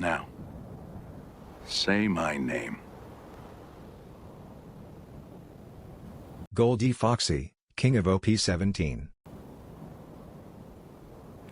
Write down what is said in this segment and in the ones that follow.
Now, say my name. Goldie Foxy, King of OP17.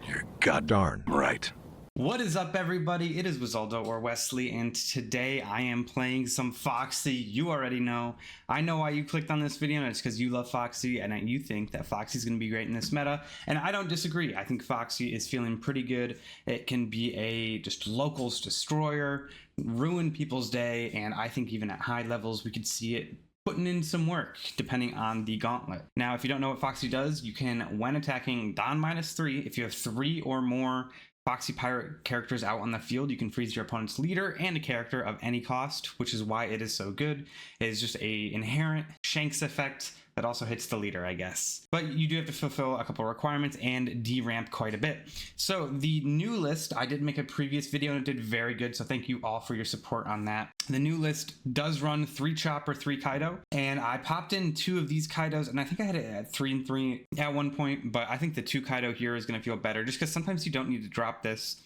You're goddamn right. What is up, everybody? It is Wizaldo or Wesley, and today I am playing some Foxy. You already know. I know why you clicked on this video, and it's because you love Foxy, and you think that Foxy's going to be great in this meta, and I don't disagree. I think Foxy is feeling pretty good. It can be a just locals destroyer, ruin people's day, and I think even at high levels we could see it putting in some work depending on the gauntlet. Now, if you don't know what Foxy does, you can, when attacking Don -3, if you have 3 or more Foxy pirate characters out on the field, you can freeze your opponent's leader and a character of any cost, which is why it is so good. It is just a inherent Shanks effect that also hits the leader, I guess. But you do have to fulfill a couple requirements and de-ramp quite a bit. So the new list, I did make a previous video and it did very good, so thank you all for your support on that. The new list does run 3 Chopper, 3 Kaido, and I popped in 2 of these Kaidos, and I think I had it at 3 and 3 at one point, but I think the 2 Kaido here is going to feel better, just because sometimes you don't need to drop this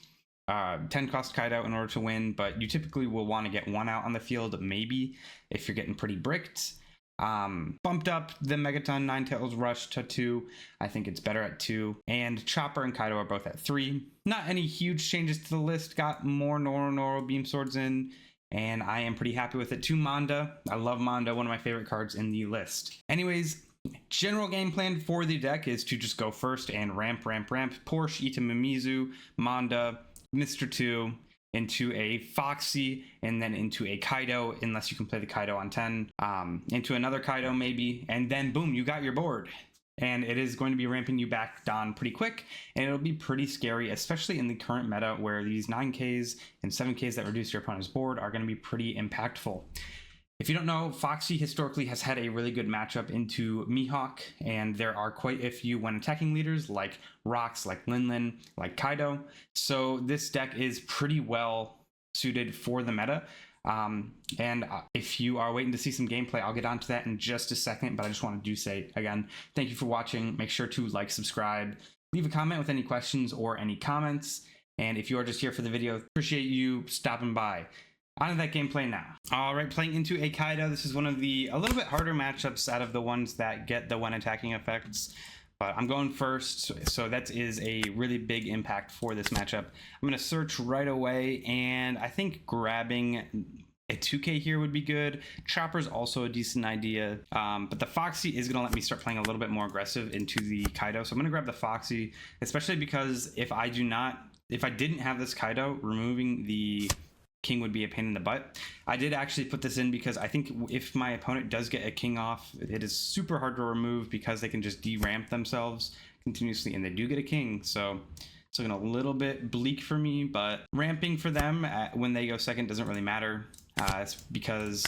10 cost Kaido in order to win, but you typically will want to get 1 out on the field, maybe, if you're getting pretty bricked. Bumped up the Megaton Ninetales Rush to 2. I think it's better at 2, and Chopper and Kaido are both at 3. Not any huge changes to the list. Got more Noro Beam Swords in, and I am pretty happy with it. 2 Manda. I love Manda, one of my favorite cards in the list. Anyways, general game plan for the deck is to just go first and ramp, Porsche, Itamimizu, Manda, Mr. 2, into a Foxy, and then into a Kaido, unless you can play the Kaido on 10, into another Kaido maybe, and then boom, you got your board. And it is going to be ramping you back Don pretty quick, and it'll be pretty scary, especially in the current meta where these 9Ks and 7Ks that reduce your opponent's board are going to be pretty impactful. If you don't know, Foxy historically has had a really good matchup into Mihawk, and there are quite a few when attacking leaders like Rocks, like Linlin, like Kaido. So this deck is pretty well suited for the meta. And if you are waiting to see some gameplay, I'll get onto that in just a second, but I just wanted to say again, thank you for watching. Make sure to like, subscribe, leave a comment with any questions or any comments. And if you are just here for the video, appreciate you stopping by. On to that gameplay now. All right, playing into a Kaido. This is one of the a little bit harder matchups out of the ones that get the when attacking effects. But I'm going first, so that is a really big impact for this matchup. I'm going to search right away, and I think grabbing a 2K here would be good. Chopper's also a decent idea, but the Foxy is going to let me start playing a little bit more aggressive into the Kaido. So I'm going to grab the Foxy, especially because if I didn't have this Kaido, removing the King would be a pain in the butt. I did actually put this in because I think if my opponent does get a King off, it is super hard to remove because they can just de-ramp themselves continuously, and they do get a King. So it's looking a little bit bleak for me, but ramping for them when they go second doesn't really matter. It's because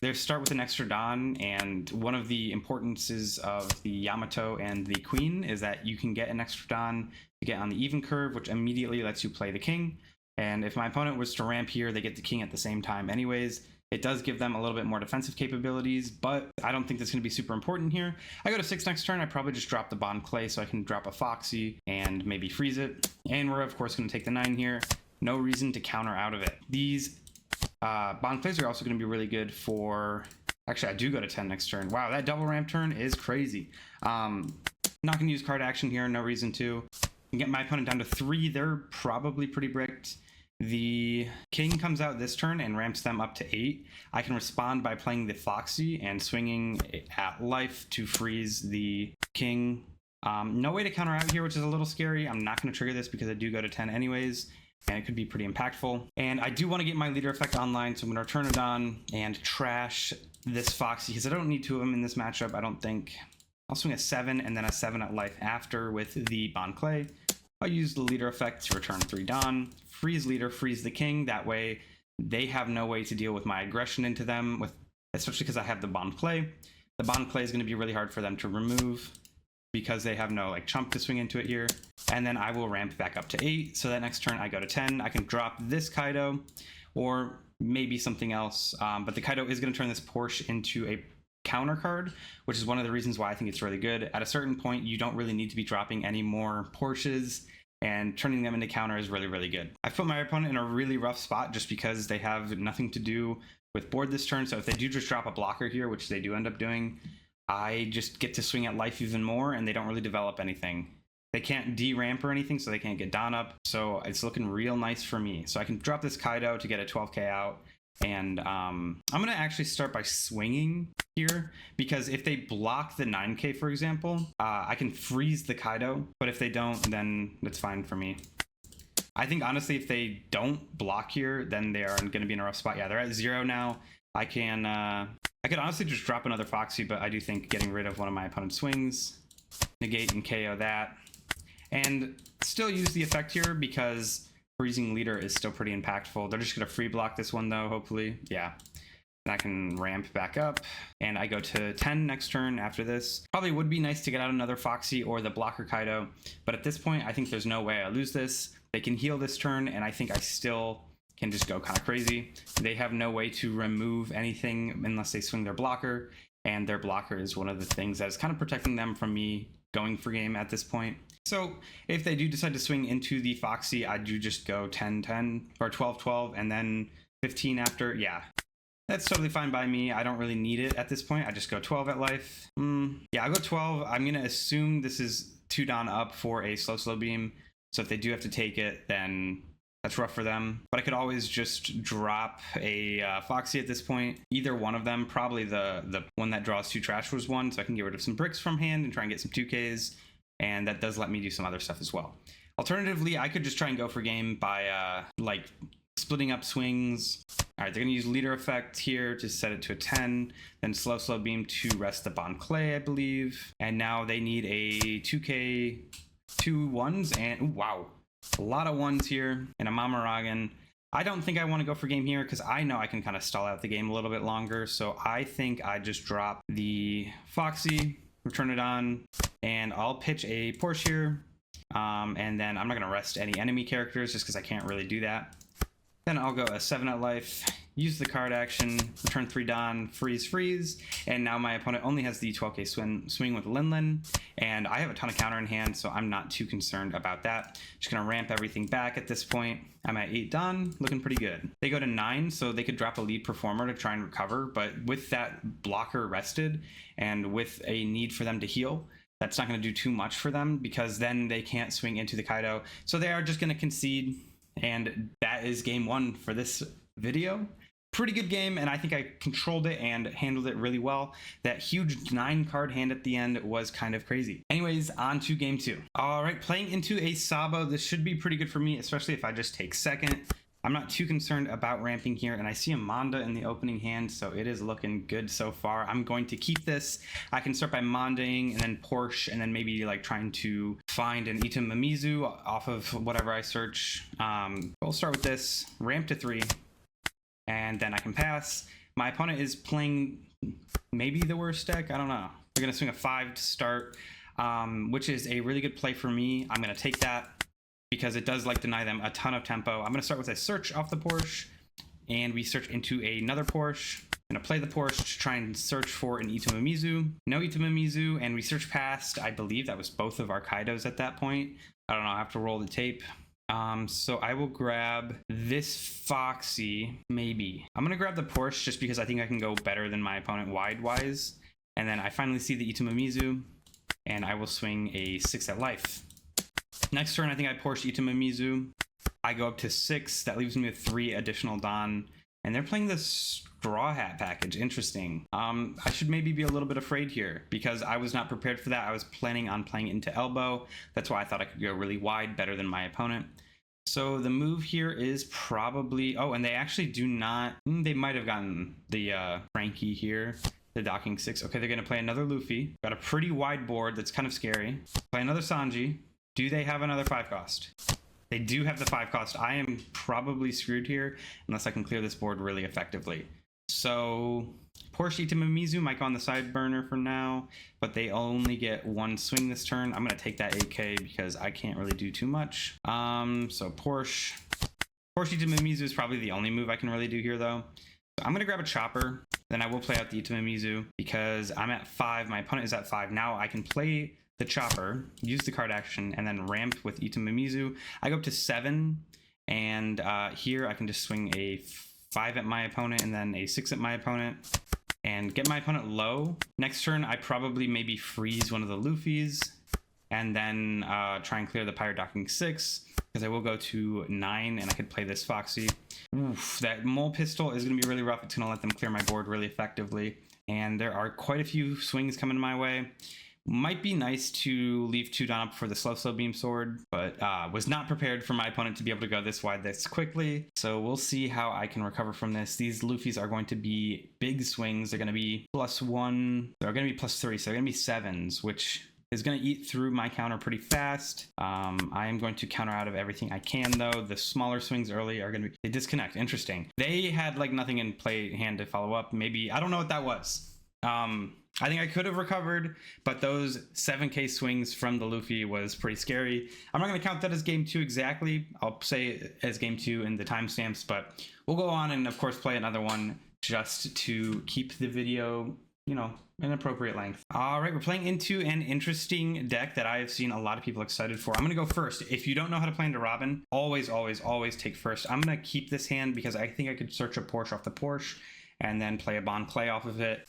they start with an extra Don, and one of the importances of the Yamato and the Queen is that you can get an extra Don to get on the even curve, which immediately lets you play the King. And if my opponent was to ramp here, they get the King at the same time anyways. It does give them a little bit more defensive capabilities, but I don't think that's going to be super important here. I go to 6 next turn. I probably just drop the Bond Clay so I can drop a Foxy and maybe freeze it. And we're, of course, going to take the 9 here. No reason to counter out of it. These Bond Clays are also going to be really good for... Actually, I do go to 10 next turn. Wow, that double ramp turn is crazy. Not going to use card action here. No reason to. Get my opponent down to 3. They're probably pretty bricked. The King comes out this turn and ramps them up to 8. I can respond by playing the Foxy and swinging at life to freeze the King. No way to counter out here, which is a little scary. I'm not going to trigger this because I do go to 10 anyways, and it could be pretty impactful. And I do want to get my leader effect online, so I'm going to return it on and trash this Foxy because I don't need 2 of them in this matchup, I don't think. I'll swing a 7 and then a 7 at life after with the Bond Clay. I'll use the leader effect to return 3 Don, freeze leader, freeze the King. That way they have no way to deal with my aggression into them, especially because I have the Bond Clay. The Bond Clay is going to be really hard for them to remove because they have no chump to swing into it here. And then I will ramp back up to 8. So that next turn I go to 10. I can drop this Kaido or maybe something else. But the Kaido is going to turn this Porsche into a counter card, which is one of the reasons why I think it's really good. At a certain point, you don't really need to be dropping any more Porsches and turning them into counter is really, really good. I've put my opponent in a really rough spot just because they have nothing to do with board this turn. So if they do just drop a blocker here, which they do end up doing, I just get to swing at life even more, and they don't really develop anything. They can't D-ramp or anything, so they can't get Don up. So it's looking real nice for me. So I can drop this Kaido to get a 12k out. And I'm going to actually start by swinging here, because if they block the 9k, for example, I can freeze the Kaido. But if they don't, then that's fine for me. I think, honestly, if they don't block here, then they are going to be in a rough spot. Yeah, they're at 0 now. I could honestly just drop another Foxy, but I do think getting rid of one of my opponent's swings, negate and KO that, and still use the effect here because freezing leader is still pretty impactful. They're just going to free block this one, though, hopefully. Yeah. And I can ramp back up, and I go to 10 next turn after this. Probably would be nice to get out another Foxy or the blocker Kaido, but at this point, I think there's no way I lose this. They can heal this turn, and I think I still can just go kind of crazy. They have no way to remove anything unless they swing their blocker, and their blocker is one of the things that is kind of protecting them from me going for game at this point. So if they do decide to swing into the Foxy, I do just go 10-10 or 12-12 and then 15 after. Yeah, that's totally fine by me. I don't really need it at this point. I just go 12 at life. Yeah, I'll go 12. I'm going to assume this is 2 Don up for a slow beam. So if they do have to take it, then that's rough for them. But I could always just drop a Foxy at this point. Either one of them, probably the one that draws 2 trash was one, so I can get rid of some bricks from hand and try and get some 2Ks. And that does let me do some other stuff as well. Alternatively, I could just try and go for game by like splitting up swings. All right, they're gonna use leader effect here to set it to a 10, then slow beam to rest the Bon Clay, I believe. And now they need a 2K, 2 ones, and ooh, wow, a lot of ones here, and a Mamaragan. I don't think I want to go for game here because I know I can kind of stall out the game a little bit longer. So I think I just drop the Foxy, return it on, and I'll pitch a Porsche here. And then I'm not going to rest any enemy characters just because I can't really do that. Then I'll go a 7 at life, use the card action, return 3 Don, freeze, and now my opponent only has the 12k swing with Lin, and I have a ton of counter in hand, so I'm not too concerned about that. Just gonna ramp everything back at this point. I'm at 8 Don, looking pretty good. They go to 9, so they could drop a lead performer to try and recover, but with that blocker rested, and with a need for them to heal, that's not gonna do too much for them, because then they can't swing into the Kaido, so they are just gonna concede. And that is game 1 for this video. Pretty good game, and I think I controlled it and handled it really well. That huge 9 card hand at the end was kind of crazy. Anyways, on to game 2. All right, playing into a Sabo. This should be pretty good for me, especially if I just take second. I'm not too concerned about ramping here, and I see a Manda in the opening hand, so it is looking good so far. I'm going to keep this. I can start by Mandaing and then Porsche, and then maybe like trying to find an Ita Mimizu off of whatever I search. We'll start with this, ramp to 3, and then I can pass. My opponent is playing maybe the worst deck, I don't know. They're gonna swing a 5 to start, which is a really good play for me. I'm gonna take that, because it does like deny them a ton of tempo. I'm going to start with a search off the Porsche, and we search into another Porsche. I'm going to play the Porsche to try and search for an Ita Mimizu. No Ita Mimizu, and we search past, I believe that was both of our Kaidos at that point. I don't know, I have to roll the tape. So I will grab this Foxy, maybe. I'm going to grab the Porsche just because I think I can go better than my opponent wide-wise. And then I finally see the Ita Mimizu, and I will swing a 6 at life. Next turn, I think I Porsche Ita Mimizu. I go up to 6. That leaves me with 3 additional Don. And they're playing this Straw Hat package. Interesting. I should maybe be a little bit afraid here because I was not prepared for that. I was planning on playing into elbow. That's why I thought I could go really wide, better than my opponent. So the move here is probably... Oh, and they actually do not... They might have gotten the Frankie here. The docking 6. Okay, they're going to play another Luffy. Got a pretty wide board that's kind of scary. Play another Sanji. Do they have another 5 cost? They do have the 5 cost. I am probably screwed here unless I can clear this board really effectively. So Porsche Ita Mimizu might go on the side burner for now, but they only get 1 swing this turn. I'm going to take that 8k because I can't really do too much. So Porsche Ita Mimizu is probably the only move I can really do here though. So I'm going to grab a chopper. Then I will play out the Ita Mimizu because I'm at 5. My opponent is at 5. Now I can play the chopper, use the card action, and then ramp with Itamamizu. I go up to 7, and here I can just swing a 5 at my opponent and then a 6 at my opponent and get my opponent low. Next turn, I probably maybe freeze one of the Luffys and then try and clear the Pirate Docking 6, because I will go to 9 and I could play this Foxy. Oof, that Mole Pistol is going to be really rough. It's going to let them clear my board really effectively. And there are quite a few swings coming my way. Might be nice to leave 2 down up for the slow beam sword, but was not prepared for my opponent to be able to go this wide this quickly. So we'll see how I can recover from this. These Luffys are going to be big swings. They're going to be +1. They're going to be +3. So they're going to be 7s, which is going to eat through my counter pretty fast. I am going to counter out of everything I can, though. The smaller swings early are going to be... They disconnect. Interesting. They had like nothing in play hand to follow up. Maybe... I don't know what that was. I think I could have recovered, but those 7k swings from the Luffy was pretty scary. I'm not going to count that as game 2 exactly. I'll say as game 2 in the timestamps, but we'll go on and, of course, play another one just to keep the video, you know, an appropriate length. All right, we're playing into an interesting deck that I have seen a lot of people excited for. I'm going to go first. If you don't know how to play into Robin, always take first. I'm going to keep this hand because I think I could search a Porsche off the Porsche and then play a Bon Clay off of it.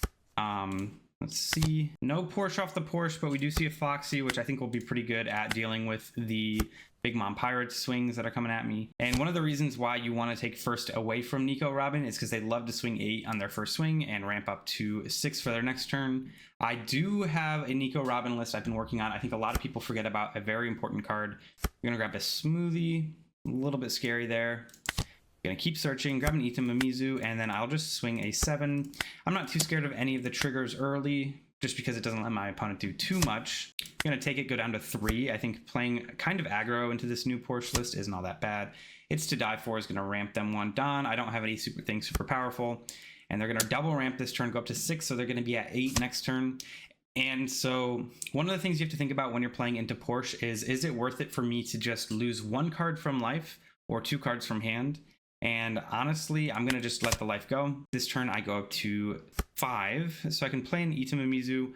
Let's see. No Porsche off the Porsche, but we do see a Foxy, which I think will be pretty good at dealing with the Big Mom Pirate swings that are coming at me. And one of the reasons why you want to take first away from Nico Robin is because they love to swing 8 on their first swing and ramp up to 6 for their next turn. I do have a Nico Robin list I've been working on. I think a lot of people forget about a very important card. We're going to grab a Smoothie. A little bit scary there. Gonna keep searching, grab an Itamamizu, and then I'll just swing a 7. I'm not too scared of any of the triggers early, just because it doesn't let my opponent do too much. I'm gonna take it, go down to 3. I think playing kind of aggro into this new Porsche list isn't all that bad. It's to die for is gonna ramp them 1 Don. I don't have any super powerful, and they're gonna double ramp this turn, go up to 6, so they're gonna be at 8 next turn. And so one of the things you have to think about when you're playing into Porsche is it worth it for me to just lose 1 card from life or 2 cards from hand? And honestly, I'm going to just let the life go. This turn, I go up to 5. So I can play an Itamamizu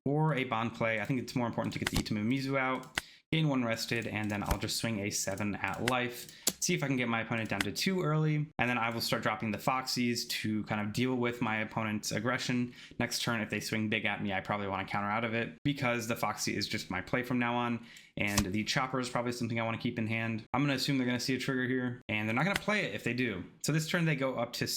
or a Bon Clay. I think it's more important to get the Itamamizu out, gain 1 rested, and then I'll just swing a 7 at life. See if I can get my opponent down to 2 early. And then I will start dropping the Foxies to kind of deal with my opponent's aggression. Next turn, if they swing big at me, I probably want to counter out of it because the Foxy is just my play from now on. And the Chopper is probably something I want to keep in hand. I'm going to assume they're going to see a trigger here, and they're not going to play it if they do. So this turn they go up to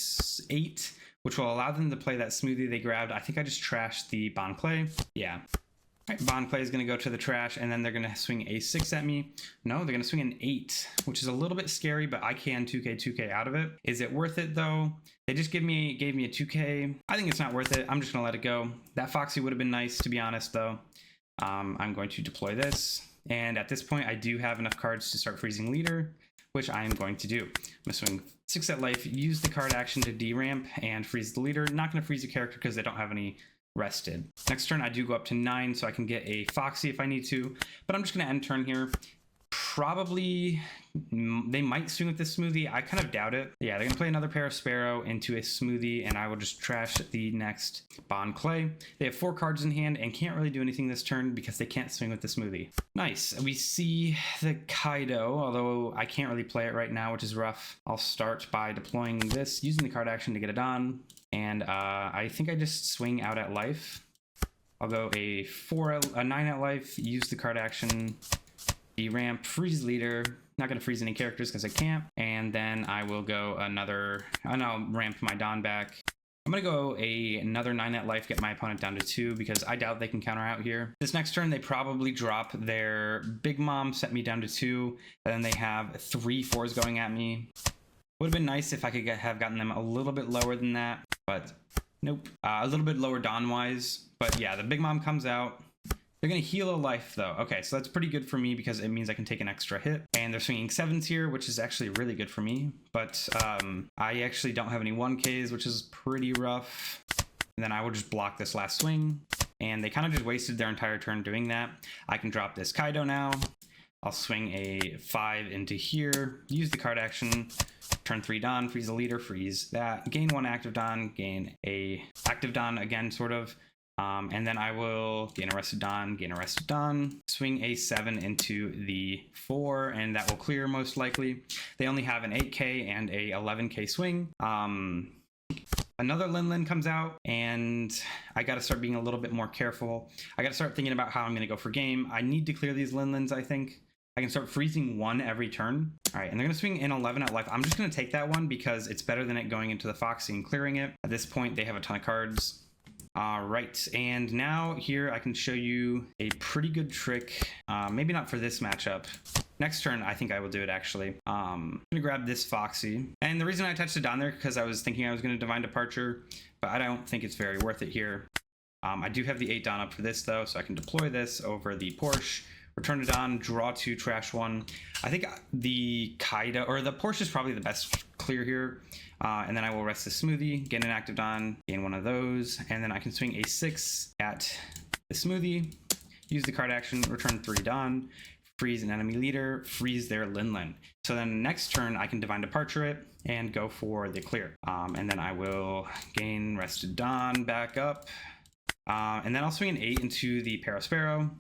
8, which will allow them to play that Smoothie they grabbed. I think I just trashed the Bon Clay. Yeah. All right, Bon Clay is going to go to the trash, and then they're going to swing a 6 at me. No, they're going to swing an 8, which is a little bit scary, but I can 2k out of it. Is it worth it, though? They just gave me a 2k. I think it's not worth it. I'm just going to let it go. That Foxy would have been nice, to be honest, though. I'm going to deploy this. And at this point, I do have enough cards to start freezing leader, which I am going to do. I'm going to swing 6 at life, use the card action to deramp and freeze the leader. Not going to freeze a character because they don't have any rested. Next turn, I do go up to 9, so I can get a Foxy if I need to. But I'm just going to end turn here. Probably, they might swing with this Smoothie. I kind of doubt it. Yeah, they're going to play another pair of Sparrow into a Smoothie, and I will just trash the next Bon Clay. They have 4 cards in hand and can't really do anything this turn because they can't swing with the Smoothie. Nice. We see the Kaido, although I can't really play it right now, which is rough. I'll start by deploying this, using the card action to get it on. And I think I just swing out at life. I'll go a 9 at life, use the card action, deramp, freeze leader. Not going to freeze any characters because I can't. And then I will go another, and I'll ramp my Don back. I'm going to go another 9 at life, get my opponent down to 2 because I doubt they can counter out here. This next turn, they probably drop their Big Mom, set me down to 2. And then they have 3 4s going at me. Would have been nice if I could have gotten them a little bit lower than that, but nope. A little bit lower Don-wise, but yeah, the Big Mom comes out. They're going to heal a life, though. Okay, so that's pretty good for me because it means I can take an extra hit. And they're swinging 7s here, which is actually really good for me. But I actually don't have any 1Ks, which is pretty rough. And then I will just block this last swing. And they kind of just wasted their entire turn doing that. I can drop this Kaido now. I'll swing a 5 into here, use the card action, turn 3 Don, freeze the leader, freeze that, gain 1 active Don, gain a active Don again, sort of, And then I will gain Arrested Dawn, swing a 7 into the 4, and that will clear most likely. They only have an 8k and a 11k swing. Another Linlin comes out, and I got to start being a little bit more careful. I got to start thinking about how I'm going to go for game. I need to clear these Linlins, I think. I can start freezing 1 every turn. All right, and they're going to swing in 11 at life. I'm just going to take that one because it's better than it going into the Foxy and clearing it. At this point, they have a ton of cards. All right, and now here I can show you a pretty good trick. Maybe not for this matchup. Next turn, I think I will do it actually. I'm gonna grab this Foxy. And the reason I touched it down there because I was thinking I was gonna Divine Departure, but I don't think it's very worth it here. I do have the 8 Dawn up for this though, so I can deploy this over the Porsche, return it on, draw 2, trash 1. I think the Kaido, or the Porsche is probably the best clear here. And then I will rest the Smoothie, gain an active Dawn, gain one of those, and then I can swing a 6 at the Smoothie, use the card action, return 3 Dawn, freeze an enemy leader, freeze their Linlin. So then next turn I can Divine Departure it and go for the clear. And then I will gain Rested Dawn back up, and then I'll swing an 8 into the Parasparrow.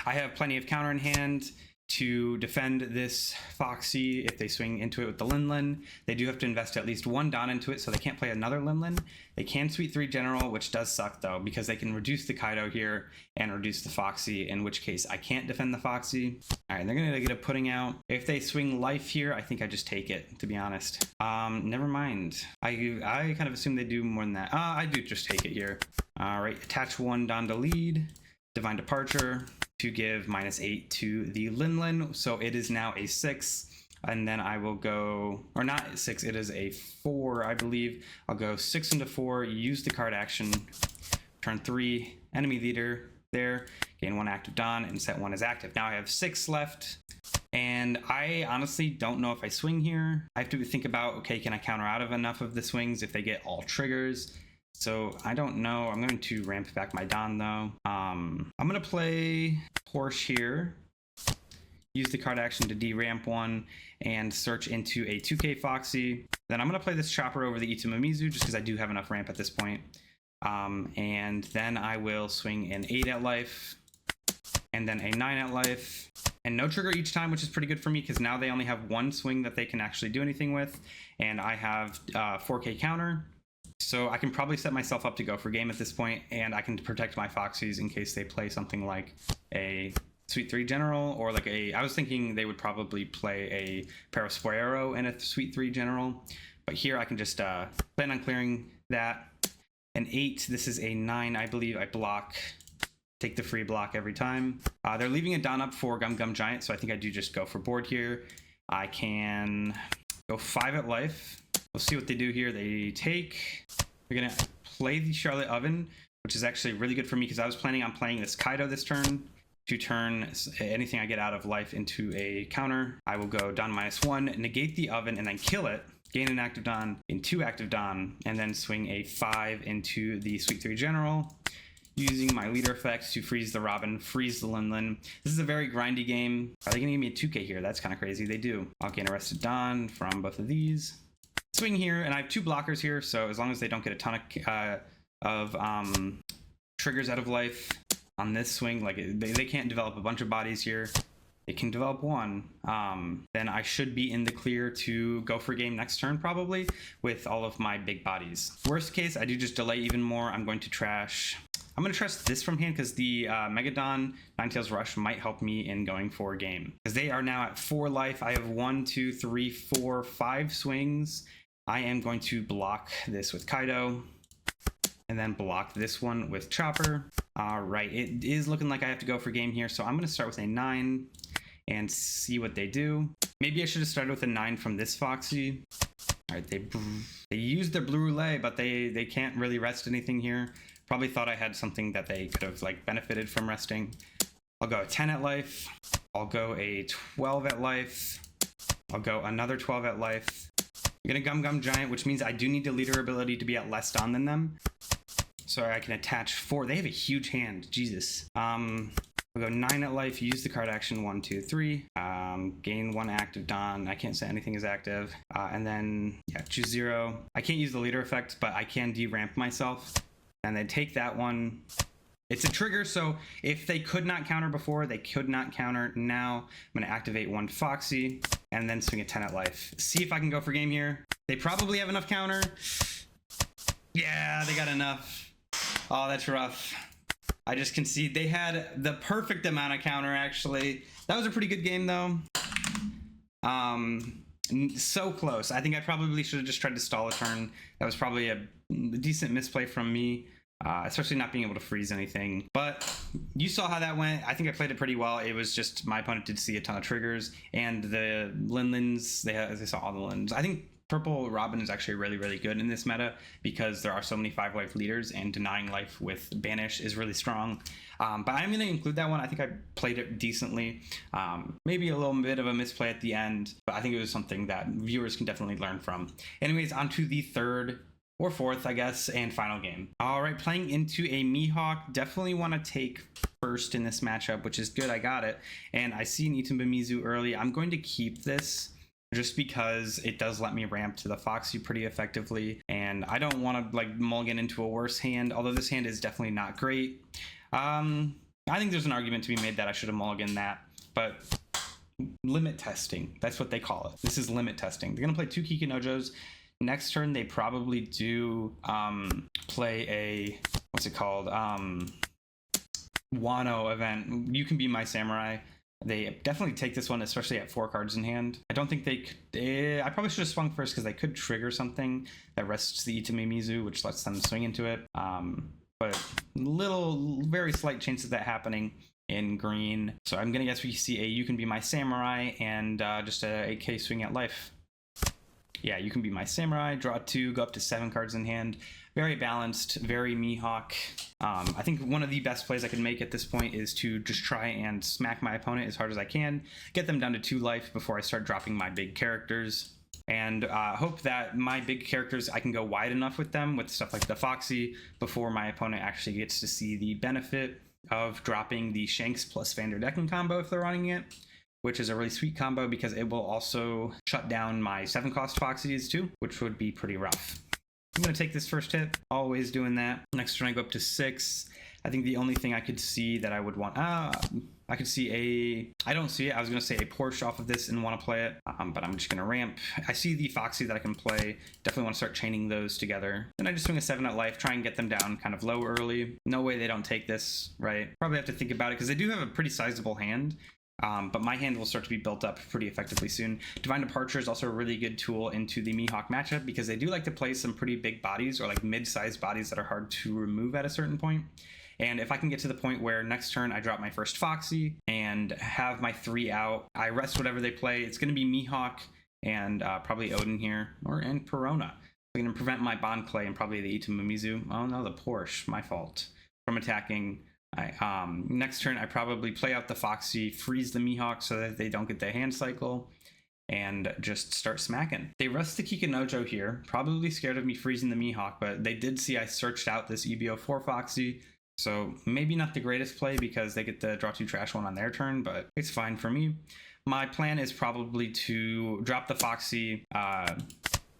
I have plenty of counter in hand to defend this Foxy if they swing into it with the Linlin. They do have to invest at least 1 Dawn into it, so they can't play another Linlin. They can Sweet 3 General, which does suck though, because they can reduce the Kaido here and reduce the Foxy, in which case I can't defend the Foxy. All right, they're gonna get a Pudding out. If they swing life here, I think I just take it, to be honest. Never mind. I kind of assume they do more than that. I do just take it here. All right, attach 1 Dawn to lead, Divine Departure, to give -8 to the Linlin, so it is now a 6, and then I will go, or not 6, it is a 4, I believe. I'll go 6 into 4, use the card action, turn 3, enemy leader there, gain 1 active Dawn, and set 1 as active. Now I have 6 left, and I honestly don't know if I swing here. I have to think about, okay, can I counter out of enough of the swings if they get all triggers? So I don't know. I'm going to ramp back my Dawn though. I'm going to play Porsche here, use the card action to de-ramp 1 and search into a 2k Foxy. Then I'm going to play this Chopper over the Itsumamizu just because I do have enough ramp at this point. And then I will swing an 8 at life and then a 9 at life. And no trigger each time, which is pretty good for me because now they only have 1 swing that they can actually do anything with. And I have 4k counter. So I can probably set myself up to go for game at this point, and I can protect my Foxys in case they play something like a Sweet 3 General, or like I was thinking they would probably play a Parasparrow and a Sweet 3 General, but here I can just plan on clearing that. An 8, this is a 9, I believe. I block, take the free block every time. They're leaving a Dawn up for Gum Gum Giant, so I think I do just go for board here. I can go 5 at life. We'll see what they do here. They take, they're gonna play the Charlotte Oven, which is actually really good for me because I was planning on playing this Kaido this turn to turn anything I get out of life into a counter. I will go Dawn -1, negate the Oven, and then kill it, gain an active Dawn, in 2 active Dawn, and then swing a 5 into the Sweet 3 General, using my leader effect to freeze the Robin, freeze the Linlin. This is a very grindy game. Are they gonna give me a 2k here? That's kind of crazy. They do. I'll gain Arrested Dawn from both of these. Swing here, and I have 2 blockers here, so as long as they don't get a ton of triggers out of life on this swing, like they can't develop a bunch of bodies here, they can develop 1, then I should be in the clear to go for game next turn probably with all of my big bodies. Worst case, I do just delay even more. I'm going to trash this from hand because the Megadon Ninetales Rush might help me in going for a game. Because they are now at 4 life. I have 1, 2, 3, 4, 5 swings. I am going to block this with Kaido and then block this one with Chopper. All right, it is looking like I have to go for game here, so I'm going to start with a 9 and see what they do. Maybe I should have started with a 9 from this Foxy. All right, they used their Blue Roulette, but they can't really rest anything here. Probably thought I had something that they could have like benefited from resting. I'll go a 10 at life. I'll go a 12 at life. I'll go another 12 at life. I'm gonna Gum Gum Giant, which means I do need the leader ability to be at less Dawn than them. So I can attach 4. They have a huge hand, Jesus. I'll go 9 at life, use the card action 1, 2, 3. Gain 1 active Dawn. I can't say anything is active. And then, yeah, choose 0. I can't use the leader effect, but I can de-ramp myself. and they take that one. It's a trigger, so if they could not counter before, they could not counter now. I'm gonna activate one Foxy and then swing a 10 at life. See if I can go for game here. They probably have enough counter. Yeah, they got enough. Oh, that's rough. I just concede. They had the perfect amount of counter, actually. That was a pretty good game, though. So close. I think I probably should have just tried to stall a turn. That was probably a decent misplay from me. Especially not being able to freeze anything. But you saw how that went. I think I played it pretty well. It was just my opponent did see a ton of triggers, and the Linlins, they saw all the Linlins. I think Purple Robin is actually really, really good in this meta because there are so many 5-life leaders, and denying life with Banish is really strong. But I'm going to include that one. I think I played it decently. Maybe a little bit of a misplay at the end, but I think it was something that viewers can definitely learn from. Anyways, on to the third or fourth, I guess, and final game. All right, playing into a Mihawk. Definitely want to take first in this matchup, which is good. I got it. And I see an Itambamizu early. I'm going to keep this just because it does let me ramp to the Foxy pretty effectively. And I don't want to like mulligan into a worse hand, although this hand is definitely not great. I think there's an argument to be made that I should have mulliganed that, but limit testing, that's what they call it. This is limit testing. They're going to play 2 Kikinojos. Next turn, they probably do play a, what's it called? Wano event. You can be my samurai. They definitely take this one, especially at 4 cards in hand. I don't think they could, I probably should have swung first because they could trigger something that rests the Itami-Mizu, which lets them swing into it. But very slight chance of that happening in green. So I'm gonna guess we see a You Can Be My Samurai and just a AK swing at life. Yeah, You Can Be My Samurai, draw 2, go up to 7 cards in hand. Very balanced, very Mihawk. I think one of the best plays I can make at this point is to just try and smack my opponent as hard as I can, get them down to 2 life before I start dropping my big characters. And hope that my big characters, I can go wide enough with them, with stuff like the Foxy, before my opponent actually gets to see the benefit of dropping the Shanks plus Vanderdecken combo if they're running it, which is a really sweet combo because it will also shut down my 7-cost Foxys too, which would be pretty rough. I'm going to take this first hit, always doing that. Next turn I go up to 6. I think the only thing I could see that I would want, I could see I don't see it. I was going to say a Porsche off of this and want to play it, but I'm just going to ramp. I see the Foxy that I can play. Definitely want to start chaining those together. Then I just swing a 7 at life, try and get them down kind of low early. No way they don't take this, right? Probably have to think about it because they do have a pretty sizable hand. But my hand will start to be built up pretty effectively soon. Divine Departure is also a really good tool into the Mihawk matchup because they do like to play some pretty big bodies or like mid-sized bodies that are hard to remove at a certain point. And if I can get to the point where next turn I drop my first Foxy and have my 3 out, I rest whatever they play. It's going to be Mihawk and probably Odin here, and Perona. I'm going to prevent my Bond Clay and probably the Itami-Mizu. Oh no, the Porsche, my fault, from attacking. Next turn I probably play out the Foxy, freeze the Mihawk so that they don't get the hand cycle, and just start smacking. They rest the Kikinojo here, probably scared of me freezing the Mihawk, but they did see I searched out this EBO4 Foxy, so maybe not the greatest play because they get the draw 2 trash one on their turn, but it's fine for me. My plan is probably to drop the Foxy,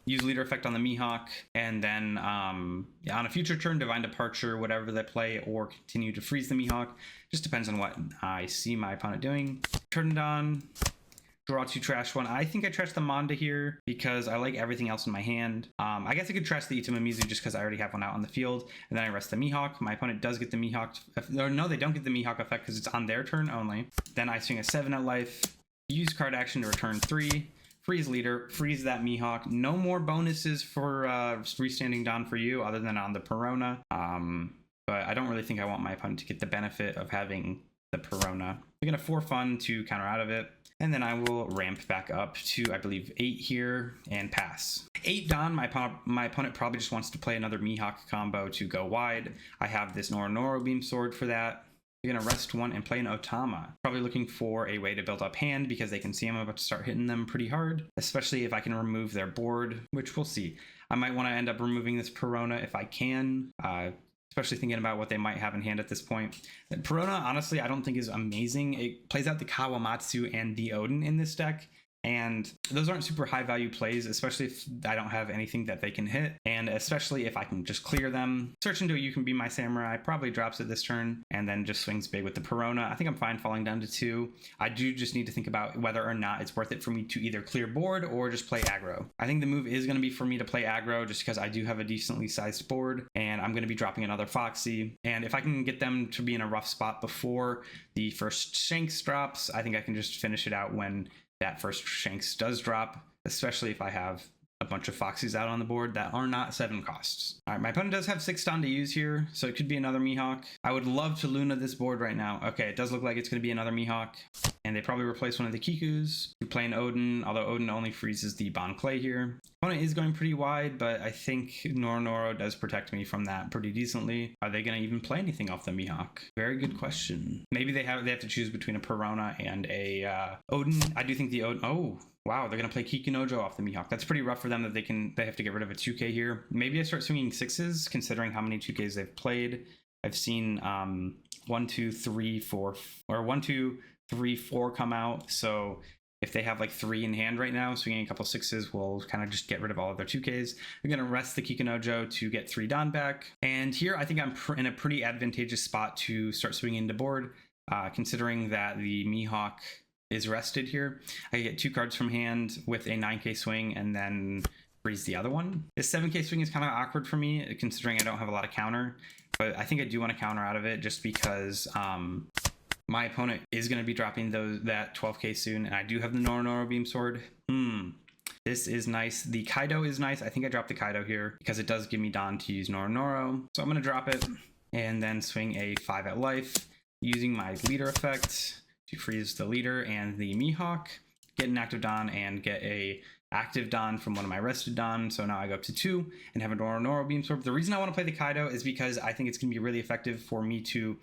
use leader effect on the Mihawk, and then on a future turn, Divine Departure, whatever they play, or continue to freeze the Mihawk. Just depends on what I see my opponent doing. Turn it on, draw 2 trash one. I think I trash the Manda here because I like everything else in my hand. I guess I could trash the Itami-Mizu just because I already have one out on the field, and then I rest the Mihawk. My opponent does get the Mihawk, or no, they don't get the Mihawk effect because it's on their turn only. Then I swing a 7 at life, use card action to return 3, freeze leader, freeze that Mihawk. No more bonuses for restanding Dawn for you other than on the Perona. But I don't really think I want my opponent to get the benefit of having the Perona. I'm gonna 4 fun to counter out of it. And then I will ramp back up to, I believe, 8 here and pass. 8 Dawn, my opponent probably just wants to play another Mihawk combo to go wide. I have this Noro Beam Sword for that. You're gonna rest 1 and play an Otama. Probably looking for a way to build up hand because they can see I'm about to start hitting them pretty hard, especially if I can remove their board, which we'll see. I might want to end up removing this Perona if I can, especially thinking about what they might have in hand at this point. Perona, honestly, I don't think is amazing. It plays out the Kawamatsu and the Odin in this deck, and those aren't super high value plays, especially if I don't have anything that they can hit, and especially if I can just clear them. Search into You Can Be My Samurai probably drops it this turn, and then just swings big with the Perona. I think I'm fine falling down to 2. I do just need to think about whether or not it's worth it for me to either clear board or just play aggro. I think the move is going to be for me to play aggro just because I do have a decently sized board, and I'm going to be dropping another Foxy, and if I can get them to be in a rough spot before the first Shanks drops, I think I can just finish it out when that first Shanks does drop, especially if I have a bunch of Foxys out on the board that are not 7 costs. All right, my opponent does have 6 Don to use here, so it could be another Mihawk. I would love to Luna this board right now. Okay, it does look like it's going to be another Mihawk, and they probably replace one of the Kikus. We're playing Odin, although Odin only freezes the Bon Clay here. Opponent is going pretty wide, but I think Noro does protect me from that pretty decently. Are they going to even play anything off the Mihawk? Very good question. Maybe they have to choose between a Perona and a Odin. I do think the Odin. Oh. Wow, they're going to play Kikunojo off the Mihawk. That's pretty rough for them that they have to get rid of a 2K here. Maybe I start swinging 6s, considering how many 2Ks they've played. I've seen 1, 2, 3, 4, or 1, 2, 3, 4 come out. So if they have like 3 in hand right now, swinging a couple 6s will kind of just get rid of all of their 2Ks. I'm going to rest the Kikunojo to get 3 Don back. And here I think I'm in a pretty advantageous spot to start swinging into board, considering that the Mihawk is rested here. I get 2 cards from hand with a 9K swing and then freeze the other one. This 7K swing is kind of awkward for me, considering I don't have a lot of counter, but I think I do want to counter out of it just because my opponent is going to be dropping that 12K soon, and I do have the Noro Beam Sword. This is nice. The Kaido is nice. I think I dropped the Kaido here because it does give me Don to use Noro. So I'm going to drop it and then swing a 5 at life using my leader effect to freeze the leader and the Mihawk, get an active Don, and get a active Don from one of my rested Don. So now I go up to 2 and have a Noro Beam Sword. The reason I want to play the Kaido is because I think it's going to be really effective for me to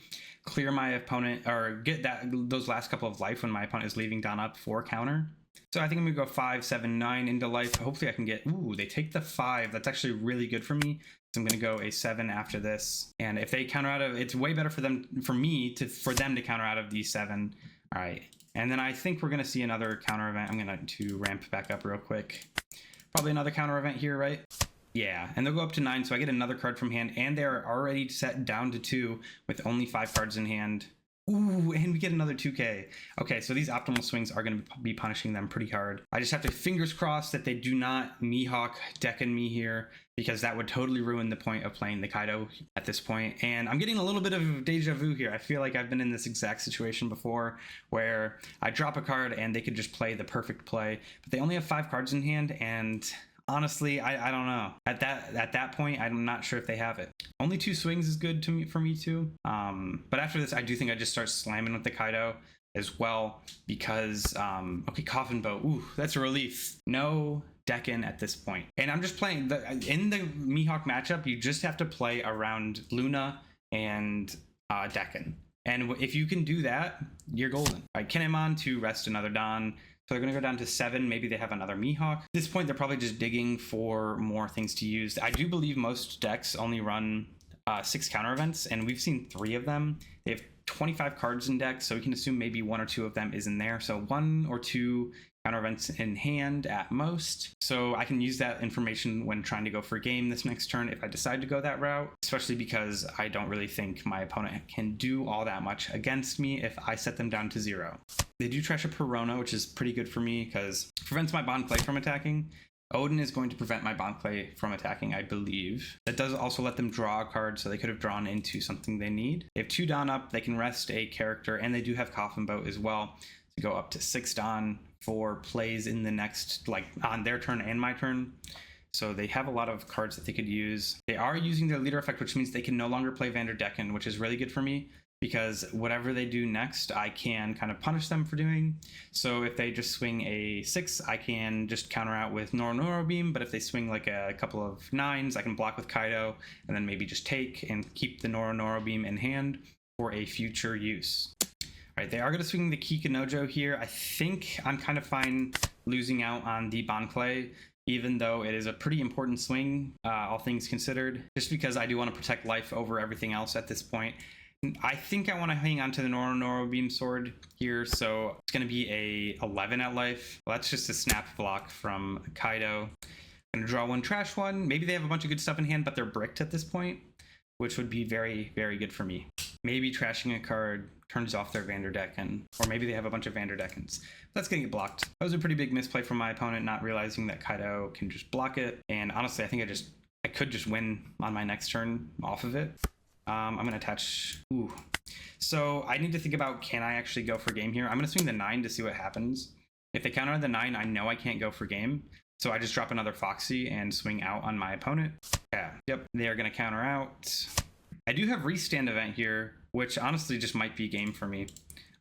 clear my opponent or get those last couple of life when my opponent is leaving Don up for counter. So I think I'm going to go 5, 7, 9 into life. Hopefully I can get, ooh, they take the 5. That's actually really good for me. So I'm going to go a 7 after this. And if they counter out of, it's way better for them to counter out of the 7. All right, and then I think we're going to see another counter event. I'm going to ramp back up real quick. Probably another counter event here, right? Yeah, and they'll go up to 9, so I get another card from hand, and they're already set down to 2 with only 5 cards in hand. Ooh, and we get another 2K. Okay, so these optimal swings are going to be punishing them pretty hard. I just have to fingers crossed that they do not Mihawk Decken me here, because that would totally ruin the point of playing the Kaido at this point. And I'm getting a little bit of deja vu here. I feel like I've been in this exact situation before where I drop a card and they could just play the perfect play, but they only have 5 cards in hand, and honestly, I don't know. At that point, I'm not sure if they have it. Only 2 swings is good for me too. But after this, I do think I just start slamming with the Kaido as well because okay, Coffin Bow. Ooh, that's a relief. No Decken at this point. And I'm just playing in the Mihawk matchup. You just have to play around Luna and Decken. And if you can do that, you're golden. All right, Kinemon to rest another Don. So they're going to go down to 7. Maybe they have another Mihawk. At this point, they're probably just digging for more things to use. I do believe most decks only run 6 counter events, and we've seen 3 of them. They have 25 cards in deck, so we can assume maybe 1 or 2 of them is in there. So 1 or 2 counter events in hand at most. So I can use that information when trying to go for a game this next turn if I decide to go that route, especially because I don't really think my opponent can do all that much against me if I set them down to 0. They do trash a Perona, which is pretty good for me because it prevents my Bon Clay from attacking. Odin is going to prevent my Bon Clay from attacking, I believe. That does also let them draw a card, so they could have drawn into something they need. They have 2 Don up, they can rest a character, and they do have Coffin Boat as well to go up to 6 Don for plays in the next, like on their turn and my turn. So they have a lot of cards that they could use. They are using their leader effect, which means they can no longer play Vanderdecken, which is really good for me because whatever they do next, I can kind of punish them for doing. So if they just swing a 6, I can just counter out with Noro Beam, but if they swing like a couple of 9s, I can block with Kaido and then maybe just take and keep the Noro Beam in hand for a future use. All right, they are going to swing the Kikunojo here. I think I'm kind of fine losing out on the Bon Clay, even though it is a pretty important swing, all things considered, just because I do want to protect life over everything else at this point. I think I want to hang on to the Noro Beam Sword here, so it's going to be a 11 at life. Well, that's just a snap block from Kaido. Gonna draw one, trash one. Maybe they have a bunch of good stuff in hand, but they're bricked at this point, which would be very, very good for me. Maybe trashing a card turns off their Vanderdecken, or maybe they have a bunch of Vanderdeckens. That's gonna get blocked. That was a pretty big misplay from my opponent, not realizing that Kaido can just block it. And honestly, I think I could just win on my next turn off of it. I'm gonna attach. Ooh. So I need to think about, can I actually go for game here? I'm gonna swing the 9 to see what happens. If they counter the 9, I know I can't go for game. So I just drop another Foxy and swing out on my opponent. Yeah, yep, they are gonna counter out. I do have restand event here, which honestly just might be game for me.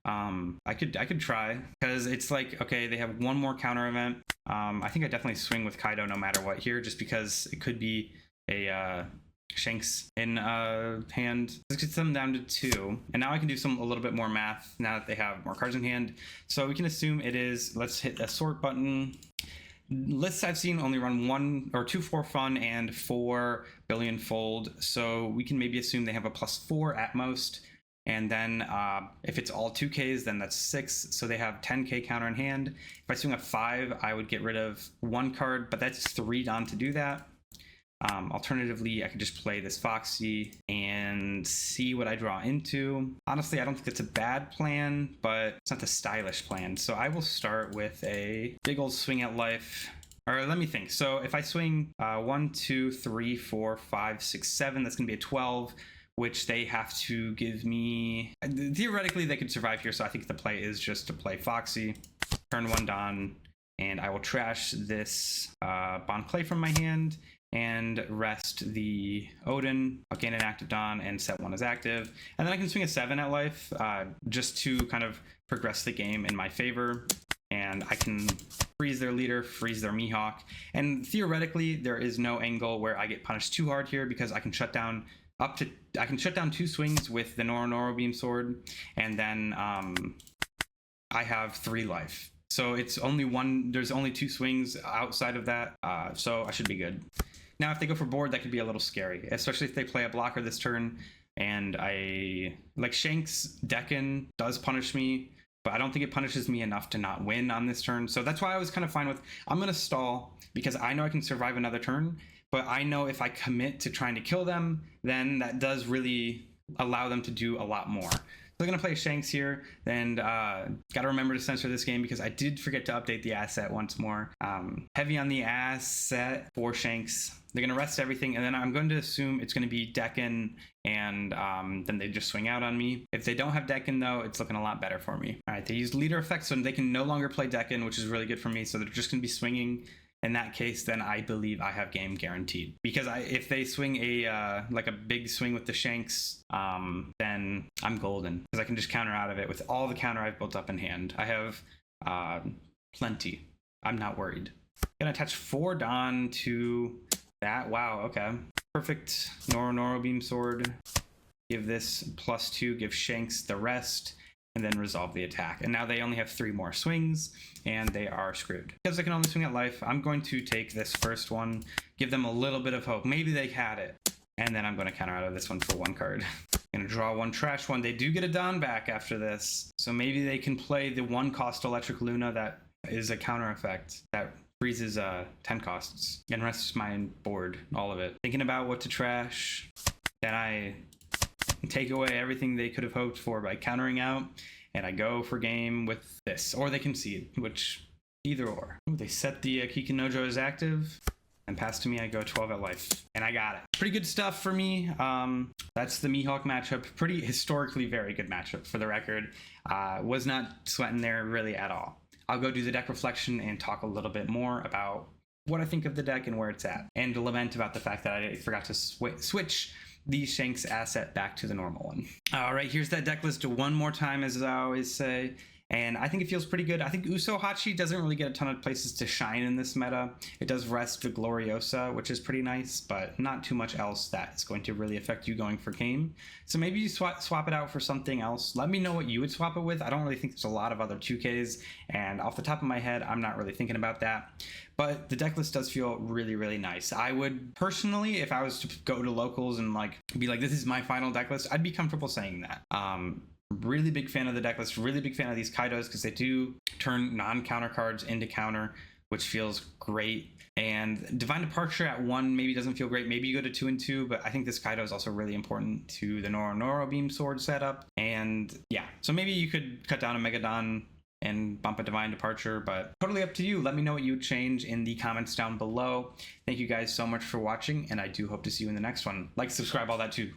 I could try, because it's like, okay, they have one more counter event. I think I definitely swing with Kaido no matter what here, just because it could be a Shanks in hand. This gets them down to 2, and now I can do a little bit more math now that they have more cards in hand. So we can assume it is, let's hit a sort button. Lists I've seen only run 1 or 2 for fun and 4 billion fold, so we can maybe assume they have a +4 at most. And then if it's all 2Ks, then that's 6, so they have 10K counter in hand. If I swing a 5, I would get rid of 1 card, but that's 3 Don to do that. Alternatively, I could just play this Foxy and see what I draw into. Honestly, I don't think it's a bad plan, but it's not the stylish plan. So I will start with a big old swing at life. Or let me think. So if I swing 1, 2, 3, 4, 5, 6, 7, that's going to be a 12, which they have to give me. Theoretically, they could survive here, so I think the play is just to play Foxy. Turn 1 Don, and I will trash this Bon Clay from my hand and rest the Odin. I'll gain an active Don and set 1 as active. And then I can swing a 7 at life just to kind of progress the game in my favor. And I can freeze their leader, freeze their Mihawk. And theoretically, there is no angle where I get punished too hard here, because I can shut down I can shut down 2 swings with the Noro Beam Sword, and then I have 3 life. So it's only there's only 2 swings outside of that, so I should be good. Now, if they go for board, that could be a little scary, especially if they play a blocker this turn, and like Shanks Decken does punish me, but I don't think it punishes me enough to not win on this turn. So that's why I was kind of fine with, I'm going to stall, because I know I can survive another turn, but I know if I commit to trying to kill them, then that does really allow them to do a lot more. So I'm going to play Shanks here, and got to remember to censor this game because I did forget to update the asset once more. Heavy on the asset for Shanks. They're going to rest everything, and then I'm going to assume it's going to be Decken, and then they just swing out on me. If they don't have Decken, though, it's looking a lot better for me. All right, they use leader effect, so they can no longer play Decken, which is really good for me, so they're just going to be swinging. In that case, then I believe I have game guaranteed. Because if they swing like a big swing with the Shanks, then I'm golden. Because I can just counter out of it with all the counter I've built up in hand. I have plenty. I'm not worried. Gonna attach 4 Don to that. Wow, okay. Perfect. Noro Beam Sword. Give this +2, give Shanks the rest, and then resolve the attack. And now they only have 3 more swings, and they are screwed. Because they can only swing at life, I'm going to take this first one, give them a little bit of hope. Maybe they had it. And then I'm going to counter out of this one for 1 card. Going to draw 1, trash 1. They do get a Don back after this. So maybe they can play the 1-cost Electric Luna that is a counter effect that freezes 10 costs and rests my board, all of it. Thinking about what to trash. Then I take away everything they could have hoped for by countering out, and I go for game with this. Or they concede, which either or. Ooh, they set the Kikinojo as active, and pass to me, I go 12 at life. And I got it. Pretty good stuff for me. That's the Mihawk matchup. Pretty historically very good matchup, for the record. Was not sweating there really at all. I'll go do the deck reflection and talk a little bit more about what I think of the deck and where it's at. And lament about the fact that I forgot to switch the Shanks asset back to the normal one. All right, here's that deck list one more time, as I always say. and I think it feels pretty good. I think Uso Hachi doesn't really get a ton of places to shine in this meta. It does rest the Gloriosa, which is pretty nice, but not too much else that is going to really affect you going for game. So maybe you swap it out for something else. Let me know what you would swap it with. I don't really think there's a lot of other 2Ks, and off the top of my head, I'm not really thinking about that. But the deck list does feel really, really nice. I would personally, if I was to go to locals and like be like, this is my final deck list, I'd be comfortable saying that. Really big fan of the deck list, really big fan of these Kaidos because they do turn non-counter cards into counter, which feels great. And Divine Departure at 1 maybe doesn't feel great. Maybe you go to 2 and 2, but I think this Kaido is also really important to the Noro Beam Sword setup. And yeah, so maybe you could cut down a Megadon and bump a Divine Departure, but totally up to you. Let me know what you would change in the comments down below. Thank you guys so much for watching, and I do hope to see you in the next one. Like, subscribe, all that too.